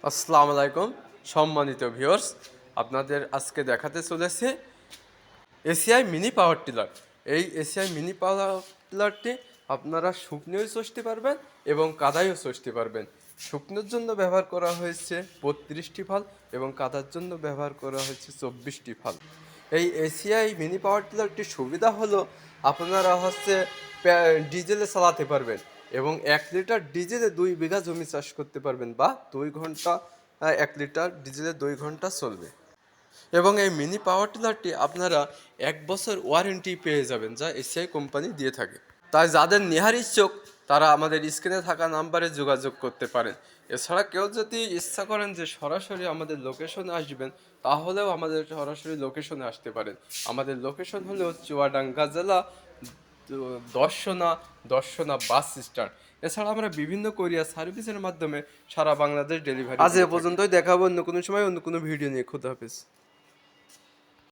আসসালামু আলাইকুম সম্মানিত ভিউয়ার্স, আপনাদের আজকে দেখাতে চলেছে এসিআই মিনি পাওয়ার টিলার। এই এসিআই মিনি পাওয়ার টিলারটি আপনারা শুকনোও চষতে পারবেন এবং কাদায়ও চষতে পারবেন। শুকনোর জন্য ব্যবহার করা হয়েছে 32টি ফাল এবং কাদার জন্য ব্যবহার করা হয়েছে 24টি ফাল। এই এসিআই মিনি পাওয়ার টিলারটির সুবিধা হলো আপনারা ডিজেলে চালাতে পারবেন এবং 1 লিটার ডিজেলে 2 বিঘা জমি চাষ করতে পারবেন, বা 2 ঘন্টা 1 লিটার ডিজেলে 2 ঘন্টা চলবে। এবং এই মিনি পাওয়ার টিলারটি আপনারা 1 বছর ওয়ারেন্টি পেয়ে যাবেন, যা এসিআই কোম্পানি দিয়ে থাকে। তাই যাদের নেহার ইচ্ছুক তারা আমাদের স্ক্রিনে থাকা নাম্বারে যোগাযোগ করতে পারেন। এছাড়া কেউ যদি ইচ্ছা করেন যে সরাসরি আমাদের লোকেশনে আসবেন, তাহলেও আমাদের সরাসরি লোকেশনে আসতে পারেন। আমাদের লোকেশন হলো চুয়াডাঙ্গা জেলা, দর্শনা দর্শনা বাস স্ট্যান্ড। এছাড়া আমরা বিভিন্ন কোরিয়ার সার্ভিসের মাধ্যমে সারা বাংলাদেশ ডেলিভারি। আজ এ পর্যন্তই, দেখাবো অন্য কোনো সময় অন্য কোনো ভিডিও নিয়ে। খুদা হাফেজ।